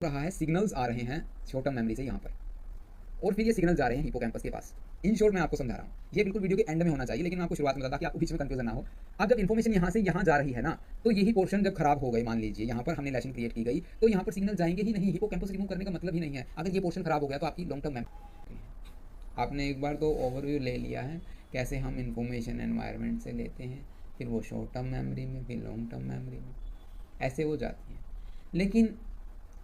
रहा है, सिग्नल्स आ रहे हैं शॉर्ट टर्म मेमोरी से यहाँ पर, और फिर ये सिग्नल जा रहे हैं हिपोकैम्पस के पास। इन शॉर्ट मैं आपको समझा रहा हूँ, ये बिल्कुल वीडियो के एंड में होना चाहिए, लेकिन मैं आपको शुरुआत में बता कि आपको बीच में कंफ्यूजन ना हो। अब जब इन्फॉर्मेशन यहाँ से यहाँ जा रही है ना, तो यही पोर्शन जब खराब हो गई, मान लीजिए यहाँ पर हमने लेशन क्रिएट की गई, तो यहाँ पर सिग्नल जाएंगे ही नहीं। हिपोकैम्पस रिमूव करने का मतलब ही नहीं है। अगर ये पोर्शन खराब हो गया तो आपकी लॉन्ग टर्म मेमोरी। आपने एक बार तो ओवरव्यू ले लिया है कैसे हम इन्फॉर्मेशन एनवायरनमेंट से लेते हैं, फिर वो शॉर्ट टर्म मेमोरी में, फिर लॉन्ग टर्म मेमोरी में, ऐसे वो जाती है। लेकिन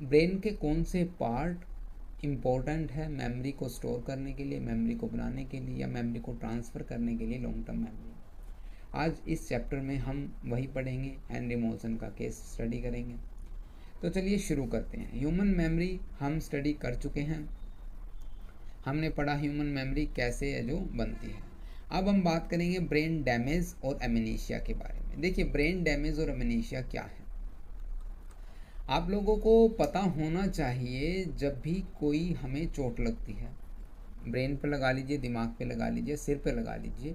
ब्रेन के कौन से पार्ट इम्पोर्टेंट है मेमोरी को स्टोर करने के लिए, मेमोरी को बनाने के लिए, या मेमोरी को ट्रांसफ़र करने के लिए लॉन्ग टर्म मेमोरी? आज इस चैप्टर में हम वही पढ़ेंगे, हेनरी मोल्सन का केस स्टडी करेंगे। तो चलिए शुरू करते हैं। ह्यूमन मेमोरी हम स्टडी कर चुके हैं, हमने पढ़ा ह्यूमन मेमोरी कैसे है जो बनती है। अब हम बात करेंगे ब्रेन डैमेज और एमनेशिया के बारे में। देखिए, ब्रेन डैमेज और एमनेशिया क्या है, आप लोगों को पता होना चाहिए। जब भी कोई हमें चोट लगती है, ब्रेन पे लगा लीजिए, दिमाग पे लगा लीजिए, सिर पे लगा लीजिए,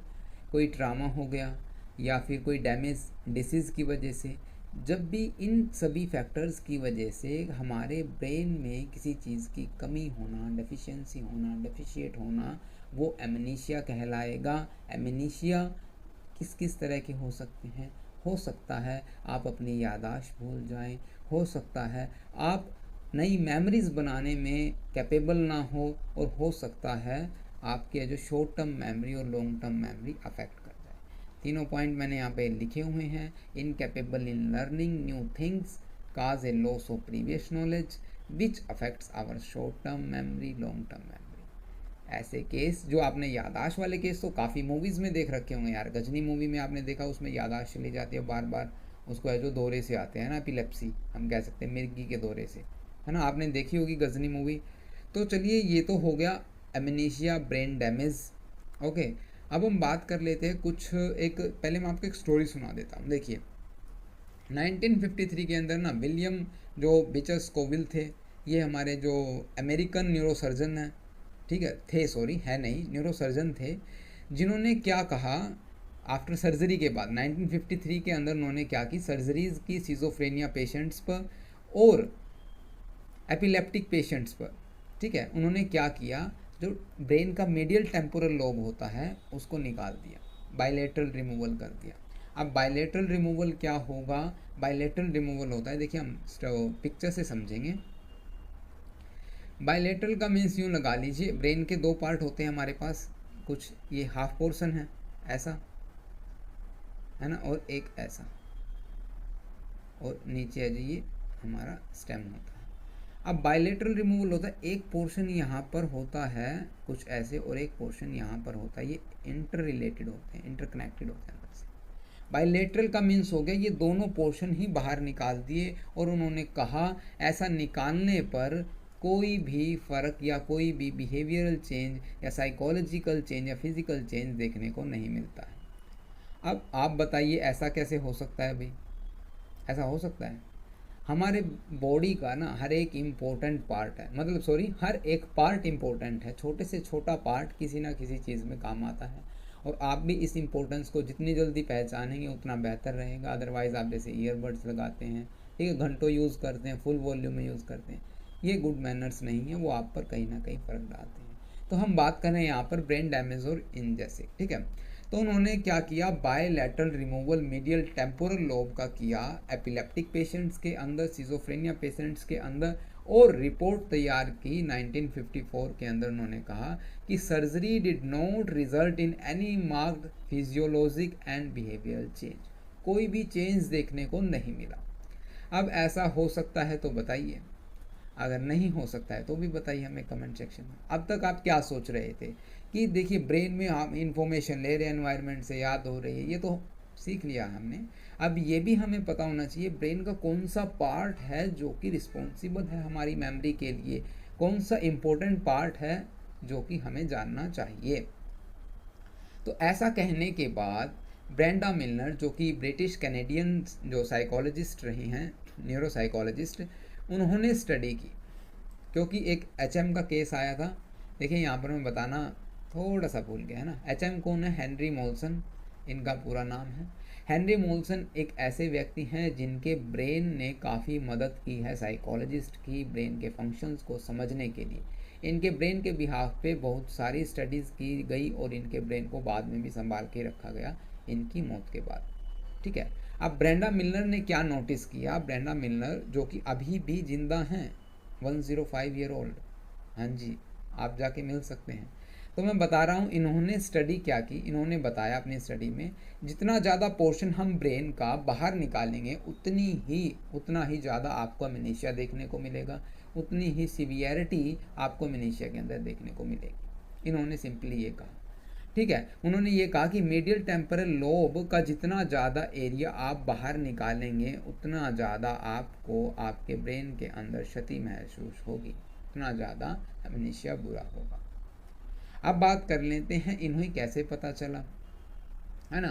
कोई ट्रामा हो गया या फिर कोई डैमेज डिसीज़ की वजह से, जब भी इन सभी फैक्टर्स की वजह से हमारे ब्रेन में किसी चीज़ की कमी होना, डेफिशिएंसी होना, डेफिशिएट होना, वो एमनेशिया कहलाएगा। एमनेशिया किस किस तरह के हो सकते हैं? हो सकता है आप अपनी याददाश्त भूल जाएं, हो सकता है आप नई मेमोरीज़ बनाने में कैपेबल ना हो, और हो सकता है आपके जो शॉर्ट टर्म मेमोरी और लॉन्ग टर्म मेमोरी अफेक्ट कर जाए। तीनों पॉइंट मैंने यहाँ पे लिखे हुए हैं। Incapable in learning new things, cause a loss of previous knowledge which affects our short term memory, long term memory. ऐसे केस जो आपने यादाश्त वाले केस तो काफ़ी मूवीज़ में देख रखे होंगे यार। गजनी मूवी में आपने देखा, उसमें यादाश्त चली जाती है बार बार, उसको है जो दौरे से आते हैं ना, एपिलेप्सी हम कह सकते हैं, मिर्गी के दौरे से, है ना। आपने देखी होगी गजनी मूवी। तो चलिए, ये तो हो गया एमनेशिया, ब्रेन डैमेज। ओके, अब हम बात कर लेते हैं कुछ, एक पहले मैं आपको एक स्टोरी सुना देता हूँ। देखिए, 1953 के अंदर ना विलियम जो बिचर स्कोविल थे, ये हमारे जो अमेरिकन न्यूरोसर्जन हैं, ठीक है, थे, सॉरी है नहीं, न्यूरोसर्जन थे, जिन्होंने क्या कहा आफ्टर सर्जरी के बाद 1953 के अंदर उन्होंने क्या की, सर्जरीज की सिजोफ्रेनिया पेशेंट्स पर और एपिलेप्टिक पेशेंट्स पर, ठीक है। उन्होंने क्या किया, जो ब्रेन का मीडियल टेम्पोरल लोब होता है उसको निकाल दिया, बायलेटरल रिमूवल कर दिया। अब बायलेटरल रिमूवल क्या होगा? बायलेटरल रिमूवल होता है, देखिए हम पिक्चर से समझेंगे। बायलेटरल का मीन्स यूँ लगा लीजिए, ब्रेन के दो पार्ट होते हैं हमारे पास, कुछ ये हाफ पोर्शन है ऐसा, है ना, और एक ऐसा, और नीचे आ जाइए हमारा स्टेम होता है। अब बायलेटरल रिमूवल होता है, एक पोर्शन यहाँ पर होता है कुछ ऐसे, और एक पोर्शन यहाँ पर होता है, ये इंटर रिलेटेड होते हैं, इंटरकनेक्टेड होते हैं अंदर से। बायलेटरल का मीन्स हो गया ये दोनों पोर्शन ही बाहर निकाल दिए, और उन्होंने कहा ऐसा निकालने पर कोई भी फ़र्क या कोई भी बिहेवियरल चेंज या साइकोलॉजिकल चेंज या फिज़िकल चेंज देखने को नहीं मिलता है। अब आप बताइए ऐसा कैसे हो सकता है भाई? ऐसा हो सकता है? हमारे बॉडी का ना हर एक इम्पोर्टेंट पार्ट है, मतलब सॉरी, हर एक पार्ट इम्पोर्टेंट है, छोटे से छोटा पार्ट किसी ना किसी चीज़ में काम आता है। और आप भी इस इम्पोर्टेंस को जितनी जल्दी पहचानेंगे उतना बेहतर रहेगा। अदरवाइज़ आप जैसे ईयरबड्स लगाते हैं, ठीक है, घंटों यूज़ करते हैं, फुल वॉल्यूम में यूज़ करते हैं, ये गुड मैनर्स नहीं है, वो आप पर कहीं ना कहीं फ़र्क डालते हैं। तो हम बात कर रहे हैं यहाँ पर ब्रेन डैमेज और इन जैसे, ठीक है। तो उन्होंने क्या किया, bilateral removal medial temporal lobe का किया एपिलेप्टिक पेशेंट्स के अंदर, सिजोफ्रेनिया पेशेंट्स के अंदर, और रिपोर्ट तैयार की 1954 के अंदर। उन्होंने कहा कि surgery did not result in any marked physiologic and behavioural change, कोई भी चेंज देखने को नहीं मिला। अब ऐसा हो सकता है तो बताइए, अगर नहीं हो सकता है तो भी बताइए हमें कमेंट सेक्शन में। अब तक आप क्या सोच रहे थे कि देखिए ब्रेन में हम इंफॉर्मेशन ले रहे हैं, एनवायरनमेंट से याद हो रही है, ये तो सीख लिया हमने। अब ये भी हमें पता होना चाहिए ब्रेन का कौन सा पार्ट है जो कि रिस्पॉन्सिबल है हमारी मेमोरी के लिए, कौन सा इम्पोर्टेंट पार्ट है जो कि हमें जानना चाहिए। तो ऐसा कहने के बाद ब्रेंडा मिलनर, जो कि ब्रिटिश कैनेडियन जो साइकोलॉजिस्ट रही हैं, न्यूरो साइकोलॉजिस्ट, उन्होंने स्टडी की, क्योंकि एक एचएम का केस आया था। देखिए यहाँ पर मैं बताना थोड़ा सा भूल गया, है ना। एचएम कौन है? हेनरी मोल्सन इनका पूरा नाम है। हेनरी मोल्सन एक ऐसे व्यक्ति हैं जिनके ब्रेन ने काफ़ी मदद की है साइकोलॉजिस्ट की ब्रेन के फंक्शंस को समझने के लिए। इनके ब्रेन के बिहाफ पे बहुत सारी स्टडीज़ की गई और इनके ब्रेन को बाद में भी संभाल के रखा गया इनकी मौत के बाद। ठीक है, अब ब्रेंडा मिलनर ने क्या नोटिस किया? ब्रेंडा मिलनर जो कि अभी भी जिंदा हैं, 105 ईयर ओल्ड। हाँ जी, आप जाके मिल सकते हैं। तो मैं बता रहा हूँ इन्होंने स्टडी क्या की। इन्होंने बताया अपनी स्टडी में जितना ज़्यादा पोर्शन हम ब्रेन का बाहर निकालेंगे उतना ही ज़्यादा आपको अमनेशिया देखने को मिलेगा, उतनी ही सिवियरिटी आपको अमनेशिया के अंदर देखने को मिलेगी। इन्होंने सिंपली ये कहा। ठीक है, उन्होंने ये कहा कि मीडियल टेम्पोरल लोब का जितना ज़्यादा एरिया आप बाहर निकालेंगे उतना ज़्यादा आपको आपके ब्रेन के अंदर क्षति महसूस होगी, उतना ज़्यादा अमनेशिया बुरा होगा। अब बात कर लेते हैं इन्हें कैसे पता चला, है ना,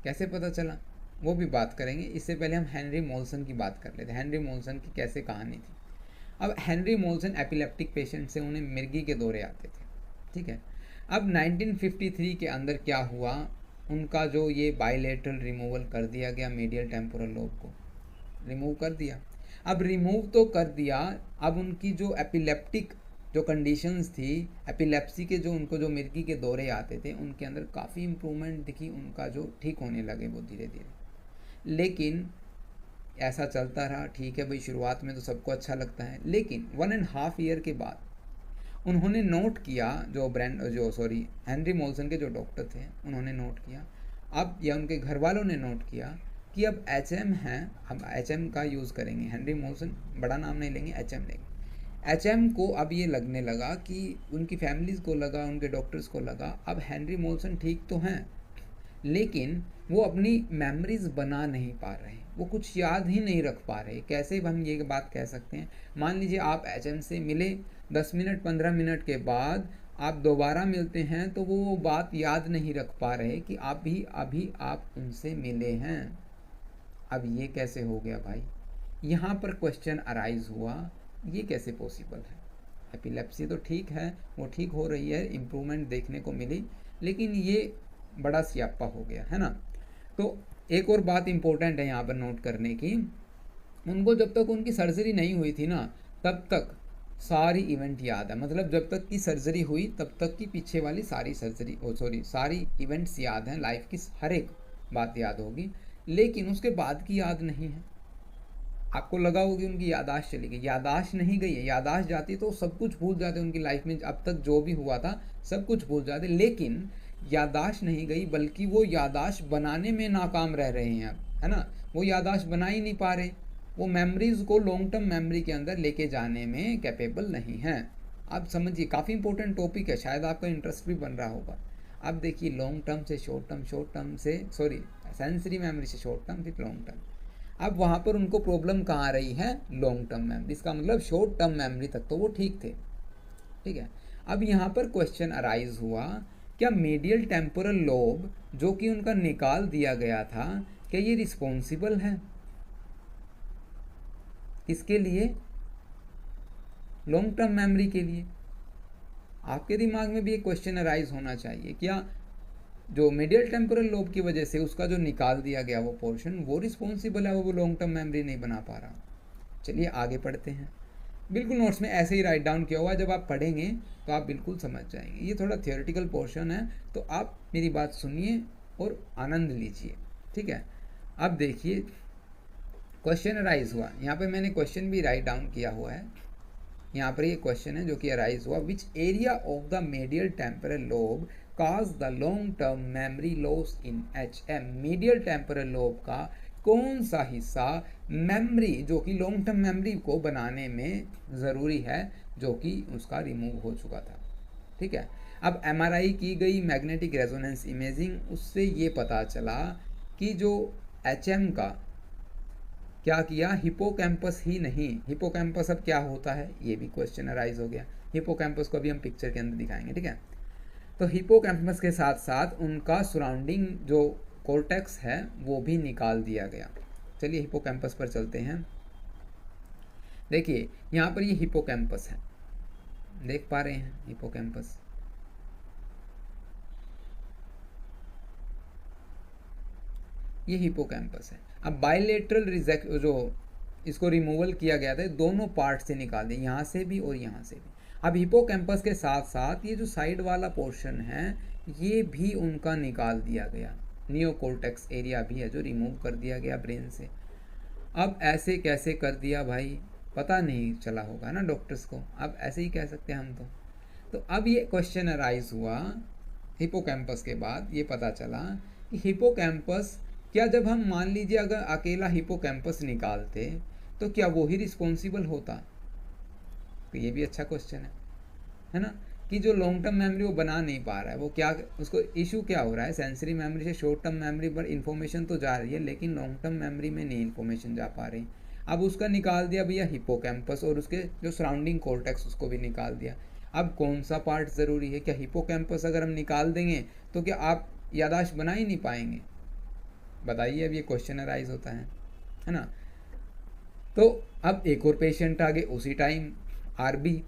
कैसे पता चला वो भी बात करेंगे। इससे पहले हम हेनरी मोल्सन की बात कर लेते हैं। हेनरी मोल्सन की कैसे कहानी थी। अब हेनरी मोल्सन एपिलेप्टिक पेशेंट से, उन्हें मिर्गी के दौरे आते थे। ठीक है, अब 1953 के अंदर क्या हुआ, उनका जो ये बायलेटरल रिमूवल कर दिया गया, मीडियल टेम्पोरल लोब को रिमूव कर दिया। अब रिमूव तो कर दिया, अब उनकी जो एपिलेप्टिक जो कंडीशंस थी, एपिलेप्सी के जो उनको जो मिर्गी के दौरे आते थे, उनके अंदर काफ़ी इम्प्रूवमेंट दिखी, उनका जो ठीक होने लगे वो धीरे धीरे। लेकिन ऐसा चलता रहा। ठीक है भाई, शुरुआत में तो सबको अच्छा लगता है, लेकिन 1.5 ईयर के बाद उन्होंने नोट किया, हेनरी मोल्सन के जो डॉक्टर थे उन्होंने नोट किया, अब या उनके घर वालों ने नोट किया कि अब HM है, हम HM का यूज़ करेंगे। हेनरी मोल्सन बड़ा नाम नहीं लेंगे, HM लेंगे। HM को अब ये लगने लगा कि उनकी फैमिलीज़ को लगा, उनके डॉक्टर्स को लगा, अब हेनरी मोल्सन ठीक तो हैं लेकिन वो अपनी मेमोरीज बना नहीं पा रहे, वो कुछ याद ही नहीं रख पा रहे। कैसे हम ये बात कह सकते हैं, मान लीजिए आप HM से मिले, 10 मिनट 15 मिनट के बाद आप दोबारा मिलते हैं तो वो बात याद नहीं रख पा रहे कि अभी आप उनसे मिले हैं। अब ये कैसे हो गया भाई? यहाँ पर क्वेश्चन अराइज हुआ, ये कैसे पॉसिबल है? एपिलेप्सी तो ठीक है, वो ठीक हो रही है, इम्प्रूवमेंट देखने को मिली, लेकिन ये बड़ा सियापा हो गया, है ना। तो एक और बात इम्पोर्टेंट है यहाँ पर नोट करने की, उनको जब तक उनकी सर्जरी नहीं हुई थी ना, तब तक सारी इवेंट याद है। मतलब जब तक की सर्जरी हुई तब तक की पीछे वाली सारी इवेंट्स याद हैं, लाइफ की हर एक बात याद होगी, लेकिन उसके बाद की याद नहीं है। आपको लगा होगी उनकी यादाश्त चली गई, यादाश्त नहीं गई है। यादाश्त जाती तो सब कुछ भूल जाते उनकी लाइफ में, अब तक जो भी हुआ था सब कुछ भूल जाते, लेकिन यादाश्त नहीं गई, बल्कि वो यादाश्त बनाने में नाकाम रह रहे हैं अब, है ना। वो यादाश्त बना ही नहीं पा रहे, वो मेमोरीज को लॉन्ग टर्म मेमोरी के अंदर लेके जाने में कैपेबल नहीं है। आप समझिए, काफ़ी इंपॉर्टेंट टॉपिक है, शायद आपका इंटरेस्ट भी बन रहा होगा। अब देखिए, लॉन्ग टर्म से शॉर्ट टर्म, सेंसरी मेमोरी से शॉर्ट टर्म फिर लॉन्ग टर्म। अब वहाँ पर उनको प्रॉब्लम कहाँ आ रही है? Long term memory. इसका मतलब शॉर्ट टर्म मेमोरी तक तो वो ठीक थे, ठीक है। अब यहाँ पर क्वेश्चन अराइज हुआ, क्या मीडियल टेम्पोरल लोब जो कि उनका निकाल दिया गया था, क्या ये रिस्पॉन्सिबल है किसके लिए? लॉन्ग टर्म मेमोरी के लिए। आपके दिमाग में भी एक क्वेश्चन अराइज होना चाहिए, क्या जो मीडियल टेम्पोरल लोब की वजह से उसका जो निकाल दिया गया वो पोर्शन, वो रिस्पॉन्सिबल है, वो लॉन्ग टर्म मेमोरी नहीं बना पा रहा? चलिए आगे पढ़ते हैं। बिल्कुल नोट्स में ऐसे ही राइट डाउन किया हुआ है, जब आप पढ़ेंगे तो आप बिल्कुल समझ जाएंगे। ये थोड़ा थियोरेटिकल पोर्शन है, तो आप मेरी बात सुनिए और आनंद लीजिए, ठीक है। अब देखिए, क्वेश्चन अराइज हुआ, यहाँ पे मैंने क्वेश्चन भी राइट डाउन किया हुआ है। यहाँ पर ये क्वेश्चन है जो कि अराइज हुआ, which area of the medial temporal lobe cause the long term memory loss in HM। Medial temporal lobe का कौन सा हिस्सा मेमोरी जो कि लॉन्ग टर्म मेमोरी को बनाने में ज़रूरी है, जो कि उसका रिमूव हो चुका था, ठीक है। अब MRI की गई, मैग्नेटिक रेजोनेंस इमेजिंग, उससे ये पता चला कि जो HM का क्या किया, हिपोकैम्पस ही नहीं, हिपोकैम्पस अब क्या होता है, ये भी क्वेश्चन अराइज हो गया। हिपोकैम्पस को अभी हम पिक्चर के अंदर दिखाएंगे, ठीक है। तो हिपोकैम्पस के साथ साथ उनका सराउंडिंग जो कॉर्टेक्स है वो भी निकाल दिया गया। चलिए हिपोकैम्पस पर चलते हैं। देखिए यहाँ पर ये हिपोकैम्पस है, देख पा रहे हैं हिपोकैम्पस। ये हिपोकैम्पस है। अब बायलेटरल रिजेक्ट जो इसको रिमूवल किया गया था, दोनों पार्ट से निकाल दिए, यहाँ से भी और यहाँ से भी। अब हिपोकैम्पस के साथ साथ ये जो साइड वाला पोर्शन है ये भी उनका निकाल दिया गया, नियोकॉर्टेक्स एरिया भी है जो रिमूव कर दिया गया ब्रेन से। अब ऐसे कैसे कर दिया भाई, पता नहीं चला होगा ना डॉक्टर्स को, अब ऐसे ही कह सकते हैं हम तो अब ये क्वेश्चन अराइज हुआ हिपोकैम्पस के बाद, ये पता चला कि हिपोकैम्पस, क्या जब हम मान लीजिए अगर अकेला हिपोकैम्पस निकालते तो क्या वो ही रिस्पॉन्सिबल होता? तो ये भी अच्छा क्वेश्चन है ना, कि जो लॉन्ग टर्म मेमोरी वो बना नहीं पा रहा है, वो क्या, उसको इशू क्या हो रहा है, सेंसरी मेमोरी से शॉर्ट टर्म मेमोरी पर इन्फॉर्मेशन तो जा रही है लेकिन लॉन्ग टर्म मेमोरी में नहीं इन्फॉर्मेशन जा पा रही। अब उसका निकाल दिया भैया हिपोकैम्पस, और उसके जो सराउंडिंग कॉर्टेक्स उसको भी निकाल दिया। अब कौन सा पार्ट ज़रूरी है? क्या हिपोकैम्पस अगर हम निकाल देंगे तो क्या आप याददाश्त बना ही नहीं पाएंगे? बताइए, अब ये क्वेश्चन अराइज होता है ना। तो अब एक और पेशेंट आ गए उसी टाइम, आरबी,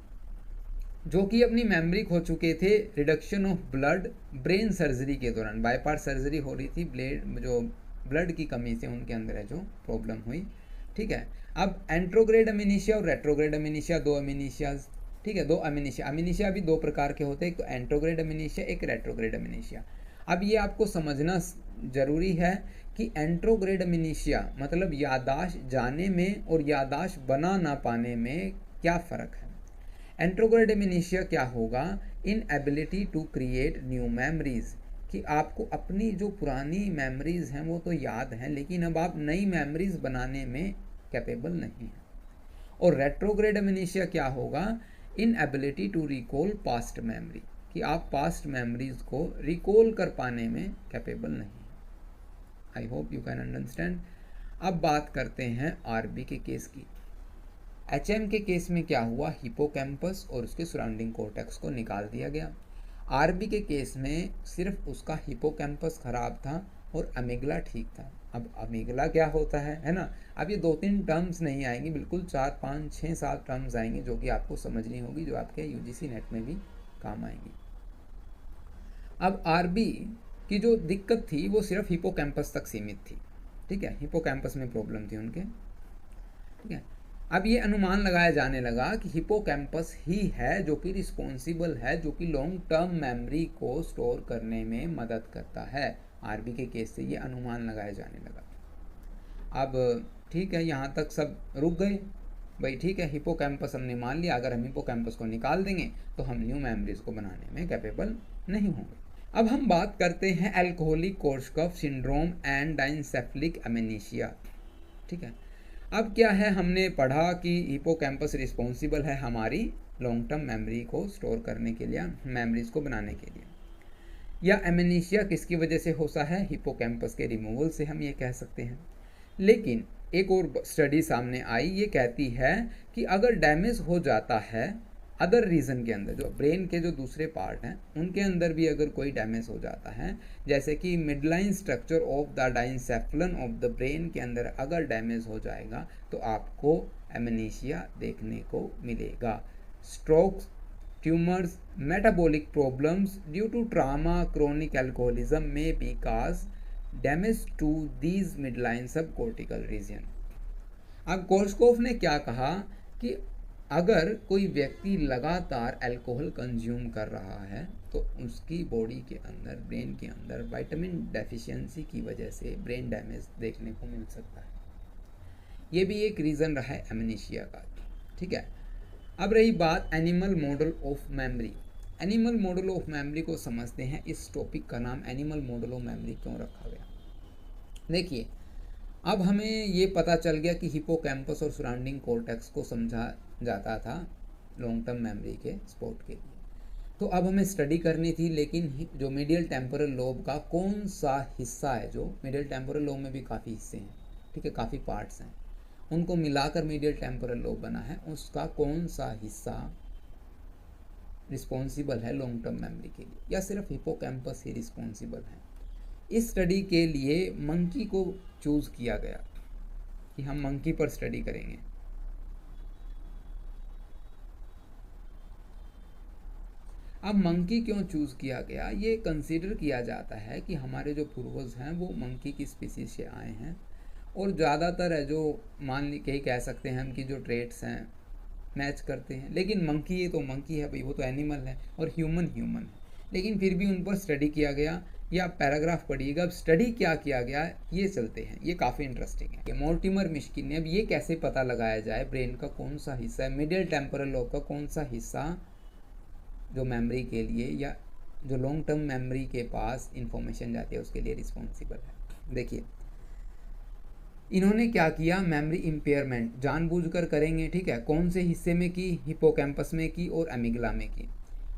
जो कि अपनी मेमोरी खो चुके थे reduction of blood brain surgery के दौरान। बाईपास सर्जरी हो रही थी, जो ब्लड की कमी से उनके अंदर है जो प्रॉब्लम हुई, ठीक है। अब एंट्रोग्रेड अमीनीशिया और रेट्रोग्रेड अमीनीशिया, दो अमीनीशियाज, ठीक है, दो अमीनीशिया। अमीनीशिया भी दो प्रकार के होते हैं, एक तो एंट्रोग्रेड अमीनीशिया, एक रेट्रोग्रेड अमीनीशिया। अब ये आपको समझना जरूरी है कि एंट्रोग्रेड अमीनीशिया मतलब याददाश्त जाने में और याददाश्त बना ना पाने में क्या फ़र्क है। एंट्रोग्रेड अमीनीशिया क्या होगा, inability to create new memories, कि आपको अपनी जो पुरानी मेमोरीज हैं वो तो याद हैं लेकिन अब आप नई मेमोरीज बनाने में कैपेबल नहीं हैं। और रेट्रोग्रेड अमीनीशिया क्या होगा, inability to recall past memory, कि आप पास्ट मेमोरीज को रिकॉल कर पाने में कैपेबल नहीं हैं। I hope you can understand. अब बात करते हैं आरबी के केस की। एचएम के केस में क्या हुआ, हिपोकैम्पस और उसके सराउंडिंग कॉर्टेक्स को निकाल दिया गया। आरबी के केस में सिर्फ उसका हिपोकैम्पस खराब था और अमिगला ठीक था। अब अमिगला क्या होता है ना। अब ये 2-3 टर्म्स नहीं आएंगी, बिल्कुल 4, 5, 6, 7 टर्म्स आएंगी जो कि आपको समझनी होगी, जो आपके यूजीसी नेट में भी काम आएंगी। अब आरबी की जो दिक्कत थी वो सिर्फ हिपोकैम्पस तक सीमित थी, ठीक है, हिपोकैम्पस में प्रॉब्लम थी उनके, ठीक है। अब ये अनुमान लगाया जाने लगा कि हिपोकैम्पस ही है जो कि रिस्पॉन्सिबल है, जो कि लॉन्ग टर्म मेमोरी को स्टोर करने में मदद करता है। आरबी के केस से ये अनुमान लगाया जाने लगा। अब ठीक है, यहाँ तक सब रुक गए भाई, ठीक है, हिपोकैम्पस हमने मान लिया, अगर हम हिपोकैम्पस को निकाल देंगे तो हम न्यू मेमोरीज को बनाने में कैपेबल नहीं होंगे। अब हम बात करते हैं अल्कोहलिक कोर्सकॉफ सिंड्रोम एंड डायनसेफलिक अमेनीशिया, ठीक है। अब क्या है, हमने पढ़ा कि हिपोकैम्पस रिस्पॉन्सिबल है हमारी लॉन्ग टर्म मेमोरी को स्टोर करने के लिए, मेमोरीज को बनाने के लिए। या एमेनीशिया किसकी वजह से होता है, हिपोकैम्पस के रिमूवल से, हम ये कह सकते हैं। लेकिन एक और स्टडी सामने आई, ये कहती है कि अगर डैमेज हो जाता है अदर रीजन के अंदर, जो ब्रेन के जो दूसरे पार्ट हैं उनके अंदर भी अगर कोई डैमेज हो जाता है, जैसे कि midline structure of the diencephalon of the brain के अंदर अगर डैमेज हो जाएगा तो आपको एमेनीशिया देखने को मिलेगा। Strokes, tumours, metabolic problems due to trauma, chronic alcoholism में because damage to these midline subcortical region. अब कोर्सकॉफ ने क्या कहा कि अगर कोई व्यक्ति लगातार अल्कोहल कंज्यूम कर रहा है तो उसकी बॉडी के अंदर, ब्रेन के अंदर विटामिन डेफिशिएंसी की वजह से ब्रेन डैमेज देखने को मिल सकता है। ये भी एक रीज़न रहा है एमनीशिया का, ठीक है। अब रही बात animal model of memory. Animal model of memory को समझते हैं, इस टॉपिक का नाम एनिमल मॉडल ऑफ मेमोरी क्यों रखा गया। देखिए, अब हमें ये पता चल गया कि हिपोकैम्पस और सराउंडिंग कॉर्टेक्स को समझा जाता था लॉन्ग टर्म मेमोरी के सपोर्ट के लिए। तो अब हमें स्टडी करनी थी, लेकिन जो मीडियल टेम्पोरल लोब का कौन सा हिस्सा है, जो मीडियल टेम्पोरल लोब में भी काफ़ी हिस्से हैं, ठीक है, काफ़ी पार्ट्स हैं, उनको मिलाकर मीडियल टेम्पोरल लोब बना है, उसका कौन सा हिस्सा रिस्पॉन्सिबल है लॉन्ग टर्म मेमोरी के लिए, या सिर्फ हिपोकैम्पस ही रिस्पॉन्सिबल है। इस स्टडी के लिए मंकी को चूज़ किया गया कि हम मंकी पर स्टडी करेंगे। अब मंकी क्यों चूज़ किया गया, ये कंसीडर किया जाता है कि हमारे जो पूर्वज हैं वो मंकी की स्पीसीज से आए हैं, और ज़्यादातर है जो मान ली के कह सकते हैं हम कि जो ट्रेट्स हैं मैच करते हैं। लेकिन मंकी ये तो मंकी है भाई, वो तो एनिमल है, और ह्यूमन ह्यूमन है, लेकिन फिर भी उन पर स्टडी किया गया। ये आप पैराग्राफ पढ़िएगा। अब स्टडी क्या किया गया ये चलते हैं, ये काफ़ी इंटरेस्टिंग है। मोर्टिमर मिश्किन ने अब ये कैसे पता लगाया जाए ब्रेन का कौन सा हिस्सा है, मिडिल टेम्पोरल लोब का कौन सा हिस्सा जो मेमोरी के लिए या जो लॉन्ग टर्म मेमोरी के पास इंफॉर्मेशन जाती है उसके लिए रिस्पॉन्सिबल है। देखिए इन्होंने क्या किया, मेमोरी इम्पेयरमेंट जानबूझकर करेंगे, ठीक है। कौन से हिस्से में की, हिपोकैम्पस में की और अमिगला में की।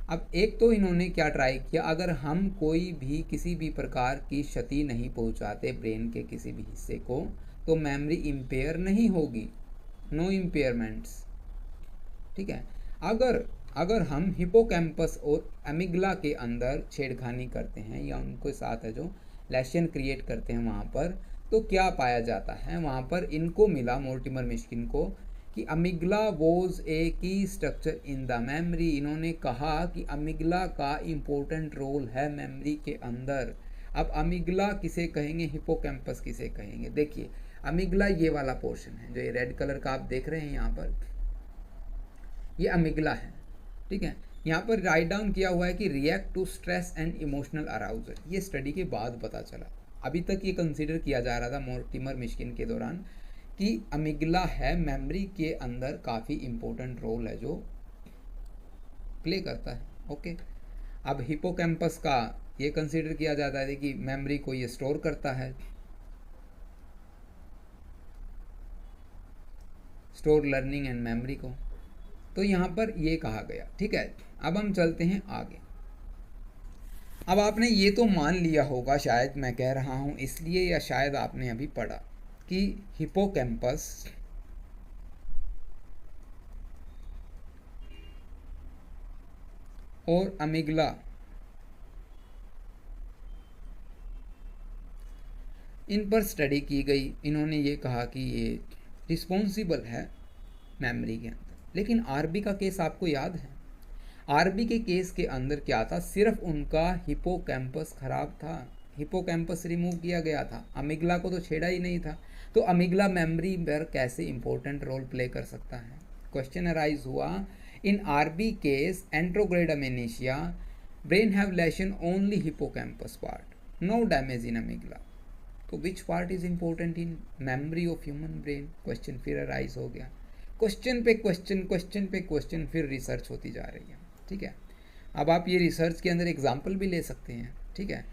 अब एक तो इन्होंने क्या ट्राई किया, अगर हम कोई भी किसी भी प्रकार की क्षति नहीं पहुंचाते ब्रेन के किसी भी हिस्से को तो मेमोरी इम्पेयर नहीं होगी, नो इम्पेयरमेंट्स, ठीक है। अगर हम हिपोकैम्पस और अमिगला के अंदर छेड़खानी करते हैं या उनके साथ है जो लेशन क्रिएट करते हैं वहाँ पर, तो क्या पाया जाता है वहाँ पर, इनको मिला मोर्टिमर मिश्किन को कि अमिगला वॉज ए की स्ट्रक्चर इन द मेमोरी। इन्होंने कहा कि अमिगला का इम्पोर्टेंट रोल है मेमोरी के अंदर। अब अमिगला किसे कहेंगे, हिपोकैम्पस किसे कहेंगे। देखिए अमिगला ये वाला पोर्शन है जो ये रेड कलर का आप देख रहे हैं यहाँ पर, ये अमिगला है, ठीक है। यहाँ पर राइट डाउन किया हुआ है कि react to stress and emotional arousal. ये स्टडी के बाद पता चला, अभी तक ये कंसीडर किया जा रहा था मोर्टिमर मिश्किन के दौरान कि अमिगला है मेमोरी के अंदर काफ़ी इम्पोर्टेंट रोल है जो प्ले करता है, ओके। अब हिपोकैम्पस का ये कंसीडर किया जाता है कि मेमोरी को ये स्टोर करता है, स्टोर लर्निंग एंड मेमोरी को, तो यहाँ पर ये कहा गया, ठीक है। अब हम चलते हैं आगे। अब आपने ये तो मान लिया होगा, शायद मैं कह रहा हूँ इसलिए या शायद आपने अभी पढ़ा कि हिपोकैम्पस और अमिगला इन पर स्टडी की गई। इन्होंने ये कहा कि ये रिस्पॉन्सिबल है मेमोरी के अंदर। लेकिन आरबी का केस आपको याद है, आरबी के केस के अंदर क्या था, सिर्फ उनका हिपोकैम्पस खराब था, हिपोकैम्पस रिमूव किया गया था, अमिगला को तो छेड़ा ही नहीं था। तो अमिगला मेमोरी पर कैसे इंपॉर्टेंट रोल प्ले कर सकता है। क्वेश्चन अराइज हुआ, in RB case anterograde amnesia brain have lesion only hippocampus part, no damage in amygdala, तो which part is important in memory of human brain. Question फिर arise हो गया, question पे question, question पे question, फिर research होती जा रही है, ठीक है। अब आप ये रिसर्च के अंदर एग्जाम्पल भी ले सकते हैं, ठीक है।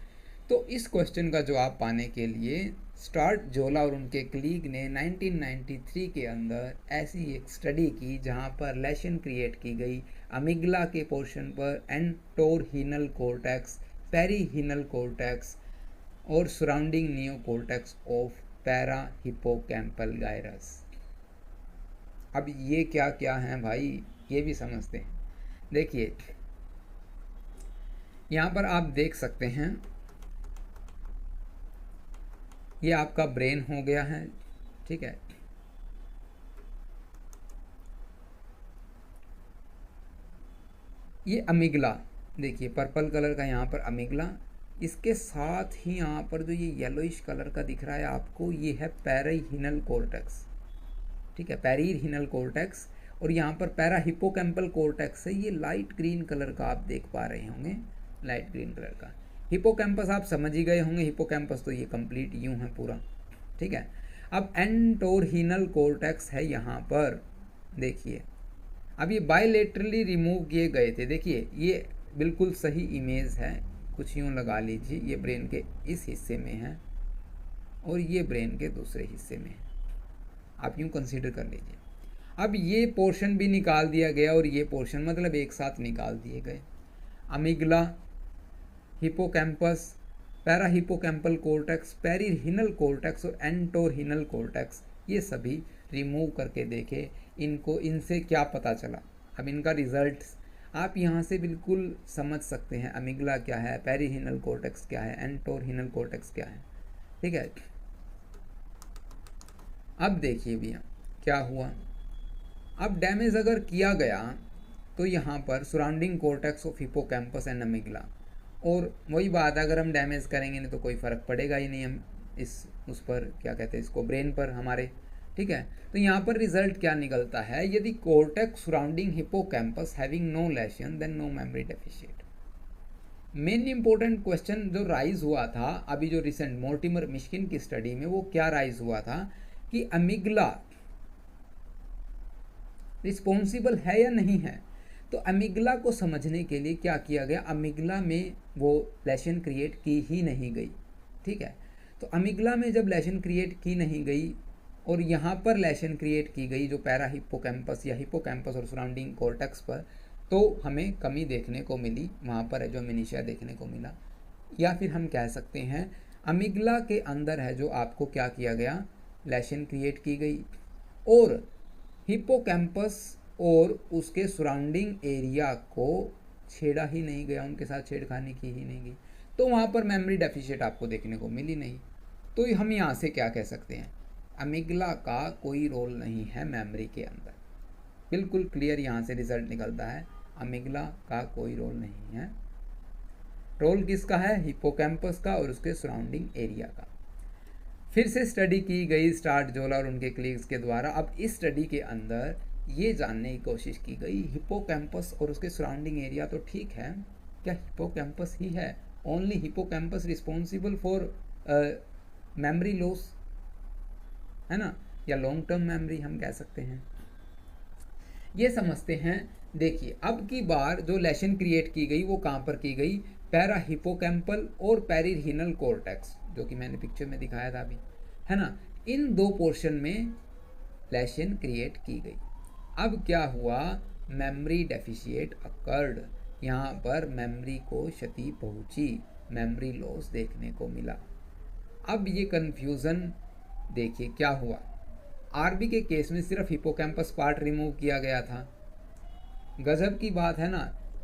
तो इस क्वेश्चन का जवाब पाने के लिए स्टार्ट जोला और उनके कलीग ने 1993 के अंदर ऐसी एक स्टडी की जहां पर लेशन क्रिएट की गई अमिगला के पोर्शन पर एंटोरहिनल कॉर्टेक्स, पेरीहिनल कॉर्टेक्स और surrounding neocortex of parahippocampal gyrus. अब ये क्या क्या हैं भाई, ये भी समझते हैं। देखिए यहाँ पर आप देख सकते हैं, ये आपका ब्रेन हो गया है, ठीक है। ये अमिगला, देखिए पर्पल कलर का यहाँ पर अमिगला, इसके साथ ही यहाँ पर जो ये येलोइश कलर का दिख रहा है आपको, ये है पेरीहिनल कॉर्टेक्स, ठीक है, पेरीहिनल कॉर्टेक्स। और यहाँ पर पैरा हिपोकैम्पल कॉर्टेक्स है, ये लाइट ग्रीन कलर का आप देख पा रहे होंगे, लाइट ग्रीन कलर का। हिपोकैम्पस आप समझ ही गए होंगे, हिपोकैम्पस तो ये कंप्लीट यूं है पूरा, ठीक है। अब एंटोरहिनल कॉर्टेक्स है यहाँ पर, देखिए अब ये बायलेटरली रिमूव किए गए थे। देखिए ये बिल्कुल सही इमेज है, कुछ यूं लगा लीजिए, ये ब्रेन के इस हिस्से में है और ये ब्रेन के दूसरे हिस्से में है, आप यूं कंसीडर कर लीजिए। अब ये पोर्शन भी निकाल दिया गया और ये पोर्शन, मतलब एक साथ निकाल दिए गए। अमिगला, hippocampus, para हिपोकैम्पल cortex, perirhinal cortex और एंटोरहिनल कॉर्टेक्स, ये सभी रिमूव करके देखे, इनको इनसे क्या पता चला। अब इनका रिजल्ट्स आप यहाँ से बिल्कुल समझ सकते हैं, अमिगला क्या है, पेरीहिनल कॉर्टेक्स क्या है, एंटोरहिनल कॉर्टेक्स क्या है, ठीक है। अब देखिए भैया क्या हुआ, अब डैमेज अगर किया गया तो यहाँ पर surrounding cortex of hippocampus and amygdala, और वही बात, अगर हम डैमेज करेंगे नहीं तो कोई फ़र्क पड़ेगा ही नहीं हम इस उस पर, क्या कहते हैं इसको, ब्रेन पर हमारे, ठीक है। तो यहाँ पर रिजल्ट क्या निकलता है, यदि cortex surrounding hippocampus having no lesion then no memory deficit. Main important question जो राइज हुआ था अभी जो रिसेंट मोर्टिमर मिश्किन की स्टडी में, वो क्या राइज हुआ था कि अमिगला रिस्पॉन्सिबल है या नहीं है। तो अमिगला को समझने के लिए क्या किया गया, अमिगला में वो लेशन क्रिएट की ही नहीं गई, ठीक है। तो अमिगला में जब लेशन क्रिएट की नहीं गई और यहाँ पर लेशन क्रिएट की गई जो पैरा हिपोकैम्पस या हिपोकैम्पस और सराउंडिंग कॉर्टेक्स पर, तो हमें कमी देखने को मिली, वहाँ पर है जो मिनीशिया देखने को मिला। या फिर हम कह सकते हैं अमिगला के अंदर है जो आपको क्या किया गया, लेशन क्रिएट की गई, और हिपोकैम्पस और उसके सराउंडिंग एरिया को छेड़ा ही नहीं गया, उनके साथ छेड़खानी की ही नहीं गई, तो वहाँ पर मेमोरी डेफिशिएट आपको देखने को मिली नहीं। तो हम यहाँ से क्या कह सकते हैं, अमिगला का कोई रोल नहीं है मेमोरी के अंदर। बिल्कुल क्लियर यहाँ से रिजल्ट निकलता है, अमिगला का कोई रोल नहीं है। रोल किसका है, हिपोकैम्पस का और उसके सराउंडिंग एरिया का। फिर से स्टडी की गई स्टार्टजोला और उनके कलीग्स के द्वारा। अब इस स्टडी के अंदर ये जानने की कोशिश की गई, हिपोकैम्पस और उसके सराउंडिंग एरिया तो ठीक है, क्या हिपोकैम्पस ही है, only hippocampus responsible for memory loss, है ना, या लॉन्ग टर्म मेमोरी हम कह सकते हैं। ये समझते हैं। देखिए अब की बार जो लेशन क्रिएट की गई वो कहाँ पर की गई, पैरा हिपोकैम्पल और पेरिहिनल कॉर्टेक्स, जो कि मैंने पिक्चर में दिखाया था अभी, है ना, इन दो पोर्शन में लेशन क्रिएट की गई। अब क्या हुआ, मेमोरी डेफिशिएट अकर्ड, यहाँ पर मेमोरी को क्षति पहुंची, मेमोरी लॉस देखने को मिला। अब ये कंफ्यूजन देखिए क्या हुआ, आरबी के केस में सिर्फ हिपोकैम्पस पार्ट रिमूव किया गया था। गजब की बात है ना,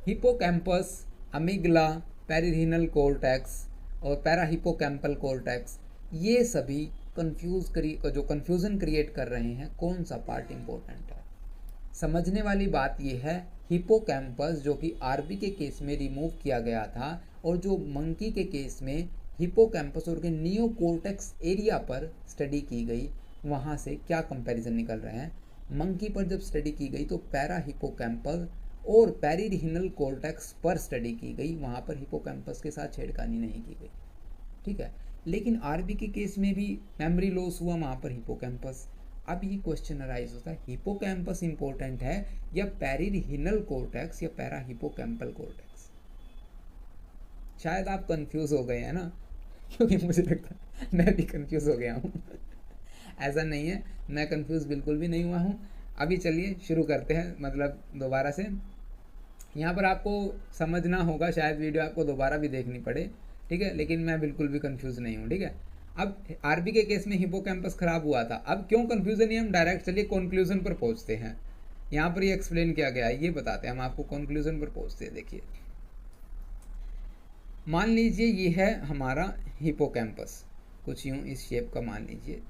हिपोकैम्पस, अमिगला, पेरिहिनल कॉर्टेक्स और पैराहिपोकैम्पल कॉर्टेक्स, ये सभी जो कन्फ्यूज़न क्रिएट कर रहे हैं, कौन सा पार्ट इम्पोर्टेंट है। समझने वाली बात यह है, हिपोकैम्पस जो कि आरबी के केस में रिमूव किया गया था, और जो मंकी के केस में हिपोकैम्पस और के नियोकॉर्टेक्स एरिया पर स्टडी की गई, वहाँ से क्या कंपैरिजन निकल रहे हैं। मंकी पर जब स्टडी की गई तो पैरा हिपोकैम्पल और पेरिहिनल कॉर्टेक्स पर स्टडी की गई, वहाँ पर हिपोकैम्पस के साथ छेड़खानी नहीं की गई, ठीक है। लेकिन आरबी के केस में भी मेमोरी लॉस हुआ, वहाँ पर हिपोकैम्पस। अब ये क्वेश्चन अराइज होता है, हिपोकैम्पस इंपॉर्टेंट है या पेरिहिनल कॉर्टेक्स या पैरा हिपोकैम्पल कॉर्टेक्स। शायद आप कंफ्यूज हो गए हैं ना, क्योंकि मुझे लगता है मैं भी कंफ्यूज हो गया हूँ। ऐसा नहीं है, मैं कंफ्यूज बिल्कुल भी नहीं हुआ हूँ। अभी चलिए शुरू करते हैं, मतलब दोबारा से। यहाँ पर आपको समझना होगा, शायद वीडियो आपको दोबारा भी देखनी पड़े, ठीक है, लेकिन मैं बिल्कुल भी कंफ्यूज नहीं हूँ, ठीक है। अब आरबी के केस में हिपोकैम्पस खराब हुआ था, अब क्यों कंफ्यूजन है, हम डायरेक्ट चलिए कंक्लूजन पर पहुँचते हैं। यहाँ पर ये एक्सप्लेन किया गया है, ये बताते हैं हम आपको, कंक्लूजन पर पहुँचते हैं। देखिए मान लीजिए ये है हमारा हिपोकैम्पस, कुछ यूँ इस शेप का मान लीजिए,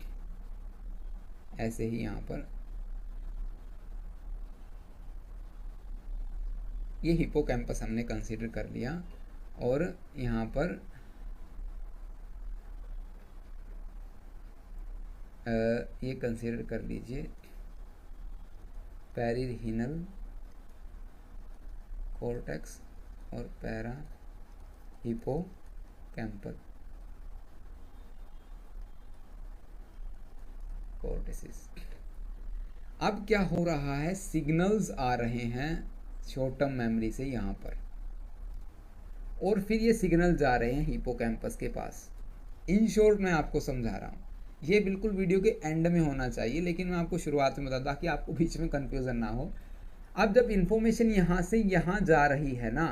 ऐसे ही यहाँ पर ये हिपोकैम्पस हमने कंसीडर कर लिया, और यहाँ पर ये कंसीडर कर लीजिए पेरिहिनल कॉर्टेक्स और पैरा हिपोकैम्पल कॉर्टेसिस। अब क्या हो रहा है, सिग्नल्स आ रहे हैं शॉर्ट टर्म मेमोरी से यहाँ पर, और फिर ये सिग्नल जा रहे हैं हिपोकैम्पस के पास। इन शॉर्ट मैं आपको समझा रहा हूँ, ये बिल्कुल वीडियो के एंड में होना चाहिए, लेकिन मैं आपको शुरुआत में बता ताकि आपको बीच में कन्फ्यूज़न ना हो। अब जब इन्फॉर्मेशन यहाँ से यहाँ जा रही है ना,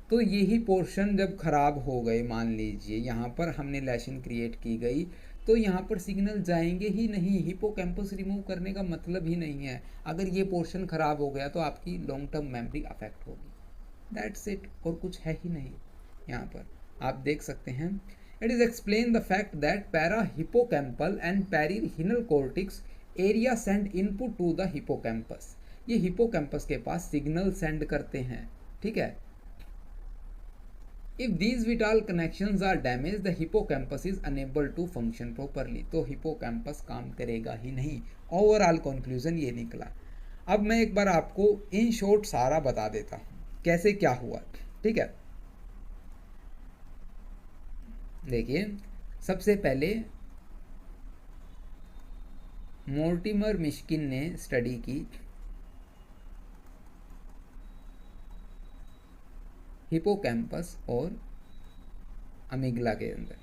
तो यही पोर्शन जब खराब हो गए, मान लीजिए यहाँ पर हमने लेशन क्रिएट की गई, तो यहाँ पर सिग्नल जाएंगे ही नहीं, हिपोकैम्पस रिमूव करने का मतलब ही नहीं है। अगर ये पोर्शन खराब हो गया तो आपकी लॉन्ग टर्म मेमोरी अफेक्ट होगी, दैट्स इट, और कुछ है ही नहीं। यहाँ पर आप देख सकते हैं, it is explain the fact that parahippocampal and perirhinal cortex area send input to the hippocampus. ये हिपोकैम्पस के पास सिग्नल सेंड करते हैं, ठीक है। If these vital connections are damage the hippocampus is unable to function properly, तो hippocampus काम करेगा ही नहीं। ओवरऑल कंक्लूजन ये निकला। अब मैं एक बार आपको इन शॉर्ट सारा बता देता हूँ कैसे क्या हुआ, ठीक है। देखिए, सबसे पहले मोर्टिमर मिश्किन ने स्टडी की हिपोकैम्पस और अमिगला के अंदर,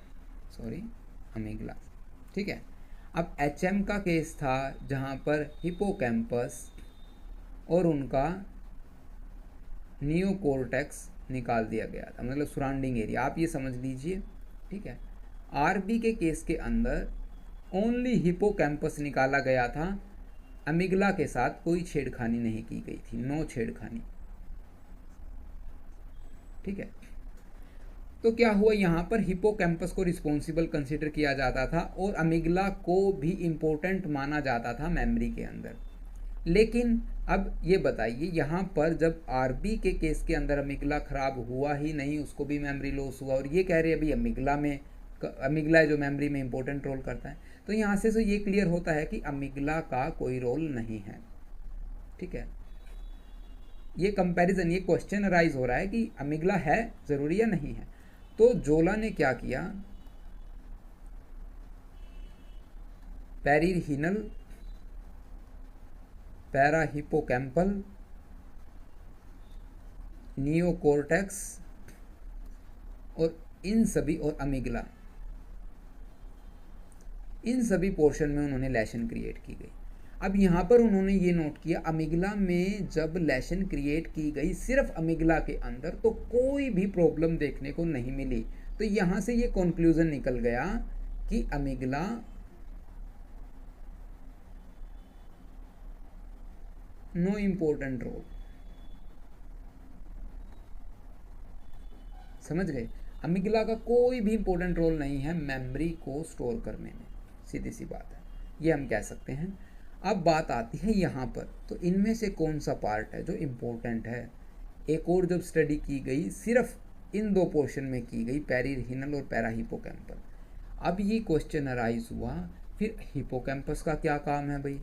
अमिगला, ठीक है। अब एचएम का केस था जहाँ पर हिपोकैम्पस और उनका नियोकॉर्टेक्स निकाल दिया गया था, मतलब सराउंडिंग एरिया, आप ये समझ लीजिए, ठीक है। आरबी के केस के अंदर ओनली हिपोकैम्पस निकाला गया था, अमिगला के साथ कोई छेड़खानी नहीं की गई थी, नो छेड़खानी, ठीक है। तो क्या हुआ, यहाँ पर हिपोकैम्पस को रिस्पॉन्सिबल कंसिडर किया जाता था और अमिगला को भी इम्पोर्टेंट माना जाता था मेमोरी के अंदर। लेकिन अब ये बताइए, यहाँ पर जब आरबी के केस के अंदर अमिगला खराब हुआ ही नहीं, उसको भी मेमोरी लॉस हुआ, और ये कह रहे हैं अभी अमिगला जो मेमोरी में इंपॉर्टेंट रोल करता है, तो यहाँ से ये क्लियर होता है कि अमिगला का कोई रोल नहीं है, ठीक है। ये कंपैरिजन, ये क्वेश्चन अराइज हो रहा है कि अमिगला है जरूरी या नहीं है। तो जोला ने क्या किया, पेरिहिनल, पैराहिपोकैम्पल, नियोकॉर्टेक्स और इन सभी, और अमिगला, इन सभी पोर्शन में उन्होंने लेशन क्रिएट की गई। अब यहाँ पर उन्होंने ये नोट किया, अमिगला में जब लेशन क्रिएट की गई सिर्फ अमिगला के अंदर, तो कोई भी प्रॉब्लम देखने को नहीं मिली। तो यहाँ से ये कंक्लूजन निकल गया कि अमिगला नो इम्पोर्टेंट रोल, समझ गए। अमिगला का कोई भी इंपॉर्टेंट रोल नहीं है मेमोरी को स्टोर करने में, सीधी सी बात है, ये हम कह सकते हैं। अब बात आती है यहाँ पर, तो इनमें से कौन सा पार्ट है जो इम्पोर्टेंट है। एक और जब स्टडी की गई सिर्फ इन दो पोर्शन में की गई, पेरिहिनल और पैराहिपोकैम्पल। अब ये क्वेश्चन अराइज हुआ, फिर हिपोकैम्पस का क्या काम है भाई,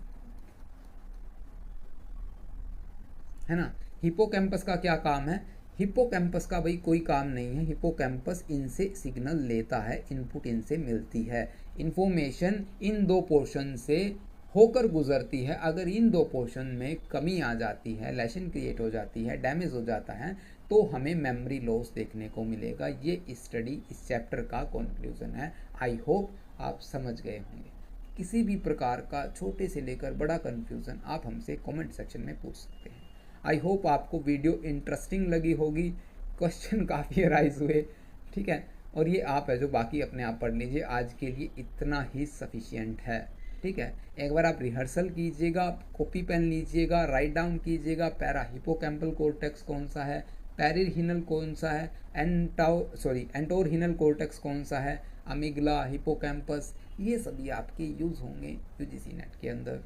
है ना। हिपोकैम्पस का क्या काम है, हिपोकैम्पस का भाई कोई काम नहीं है। हिपोकैम्पस इनसे सिग्नल लेता है, इनपुट इनसे मिलती है, इंफॉर्मेशन इन दो पोर्शन से होकर गुजरती है। अगर इन दो पोर्शन में कमी आ जाती है, लेशन क्रिएट हो जाती है, डैमेज हो जाता है, तो हमें मेमोरी लॉस देखने को मिलेगा। ये स्टडी इस चैप्टर का कंक्लूजन है। आई होप आप समझ गए होंगे। किसी भी प्रकार का छोटे से लेकर बड़ा कन्फ्यूज़न आप हमसे कमेंट सेक्शन में पूछ सकते हैं। आई होप आपको वीडियो इंटरेस्टिंग लगी होगी, क्वेश्चन काफ़ी अराइज हुए, ठीक है। और ये आप है जो बाकी अपने आप पढ़ लीजिए, आज के लिए इतना ही सफिशिएंट है, ठीक है। एक बार आप रिहर्सल कीजिएगा, कॉपी पेन लीजिएगा, राइट डाउन कीजिएगा, पैराहिपोकैम्पल कॉर्टेक्स कौन सा है, पेरिहिनल कौन सा है, एंटोरहिनल कॉर्टेक्स कौन सा है, अमिगला, हिपोकैम्पस, ये सभी आपके यूज़ होंगे यूजीसी नेट के अंदर,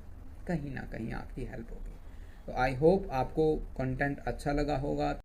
कहीं ना कहीं आपकी हेल्प होगी। तो आई होप आपको कंटेंट अच्छा लगा होगा।